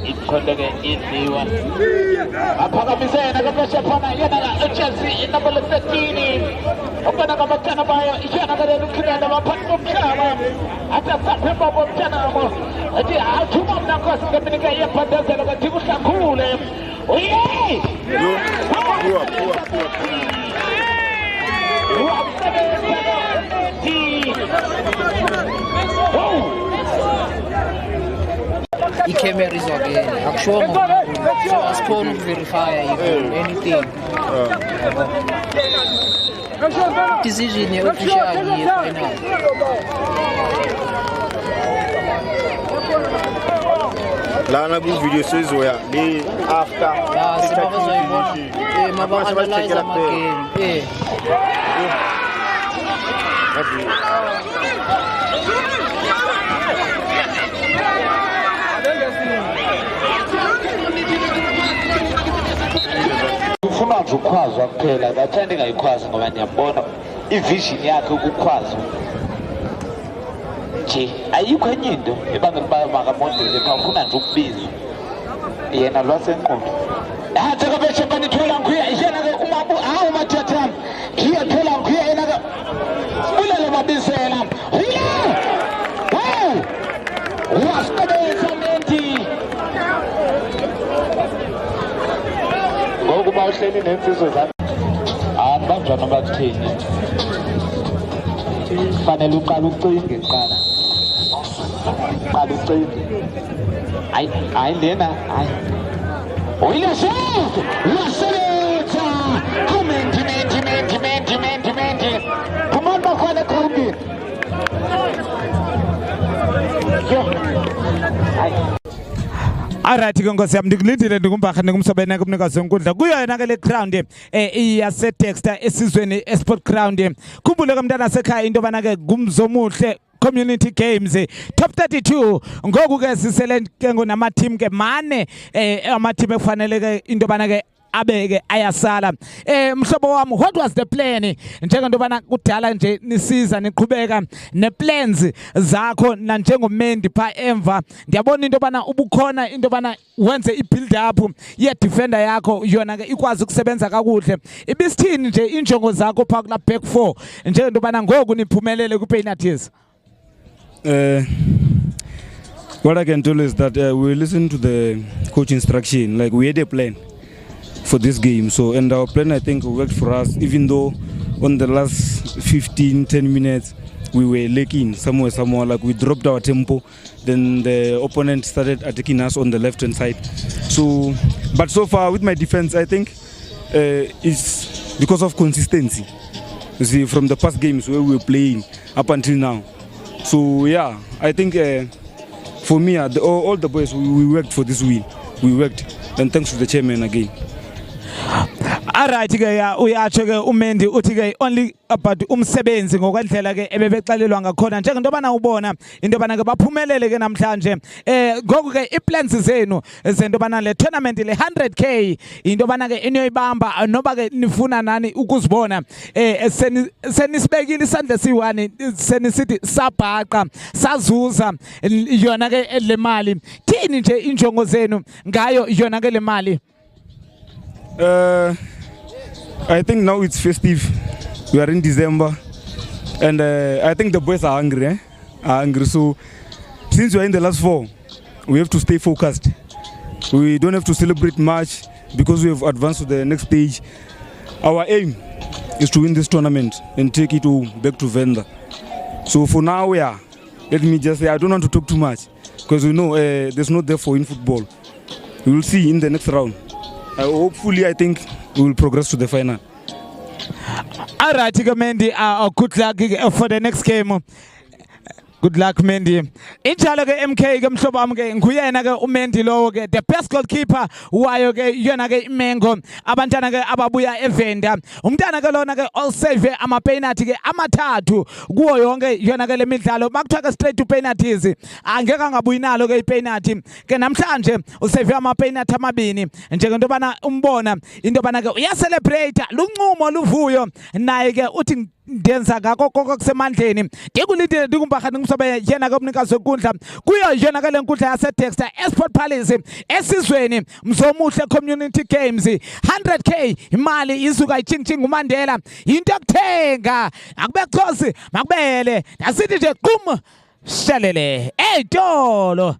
Ikhondeke idliwa aphakamisena kaphesha phana yena Chelsea number 13 ubona kabathana bayo ishana kalelo khidala baphansi bomhlaba atasapha bomthana mo athi athuma mna Nkosi ngeminike yebhandezela bathi kuhlakhule oye I-camera is again. Akushongo. So asikhona ukuverifya anything. Decision ye-official ye-final. Lana ku-video sezoya le after. Ya, sibabazoyibona. Maba-analyze ama-game. ufuna nje ukhwazwa kuphela bathanda ngayikhwazi ngoba niyabona ivision yakhe ukukhwazwa nje ayikho enye into ebangela uba makamondele pha ufuna nje ukubizwa yena lwasenqondo athi kabeshe banithola ngikuya yena-ke umabu hawu mathathami ngiyathola ngikuya yena-ke ulele mabizela wasikabeza menti ngokuba uhleli nensizwe zami banjani bakuthini fanele uqala ucinge qala ucinge hayi lena hayi uyileshezi uyasebenza menti kumuntu bakhona ekhawundini hayi Alright ke Nkosi yami ndikulindile ndikumbaha ndikumsobene kumnikazi wenkundla kuyo yena ke le ground iyase Dexter esizweni eSport Ground khumbule ke mntana sekhaya into bana ke kumzomuhle Community Games Top 32 ngoku ke sisele ke ngonama team ke mane ama team ekufanele ke into bana ke abeke ayasala mhlobo wami what was the plan njengento bana kudala nje nisiza niqhubeka neplans zakho na njengomendi pha emva ndiyabona into bana ubukhona into bana wenze ibuild up ye defender yakho yona ke ikwazi ukusebenza kakuhle ibisithini nje injongo zakho pha kula back 4 njengento bana ngoku niphumelele ku penalties. What I can tell you is that we listen to the coach instruction, like we had a plan for this game. So, and our plan, I think, worked for us, even though on the last 15-10 minutes, we were lacking somewhere, like we dropped our tempo, then the opponent started attacking us on the left-hand side. So, but so far with my defense, I think it's because of consistency. You see, from the past games where we were playing up until now. So, yeah, I think for me, all the boys, we worked for this win. We worked, and thanks to the chairman again. Alright ke ya uyatsho ke uMendi uthi ke only about umsebenzi ngokwendlela ke ebebexalelwa ngakhona njengento bana ubona into bana ke baphumelele ke namhlanje ngoku ke iplans zenu zento bana le tournament le 100k into bana ke eniyoyibamba noba ke nifuna nani ukuzibona senisibekile isandla siwani senisithi sabhaqa sazuza yona ke le mali thini nje injongo zenu ngayo yona ke le mali. I think now it's festive. We are in December, and I think the boys are hungry. Are hungry. So since we are in the last 4, we have to stay focused. We don't have to celebrate much because we have advanced to the next stage. Our aim is to win this tournament and take it back to Venda. So for now, yeah, let me just say I don't want to talk too much because we know there's no therefore in football. We will see in the next round. Hopefully, I think we will progress to the final. Alright, Mendi, good luck for the next game. Good luck Mendy. Injalo ke MK ke mhlobo wami ke nguyena ke uMendy lowo ke the best goalkeeper wayo ke yona ke iMengo. Abantwana ke ababuya eVenda. Umntana ke lona ke all save ama penalty ke amathathu kuwo yonke yona ke lemidlalo. Makuthiwa ke straight to penalties. Angeke angabuyi nalo ke ipenalty. Ke namhlanje usave ama penalty amabini. Njengento bana umbona into bana ke uyacelebrate lunqumo luvuyo naye ke uthi ndenza ngakho konke kusemandleni ndikulindile ndikumbaha ngumsobe yena ke umnikazi wenkundla kuyo yena ke lenkundla yase Dexter Esport Palace esizweni Mzomuhle Community Games 100k imali izuka ichingchinga uMandela into yokuthenga akube khosi makubele asithi nje qum shalele eyitolo.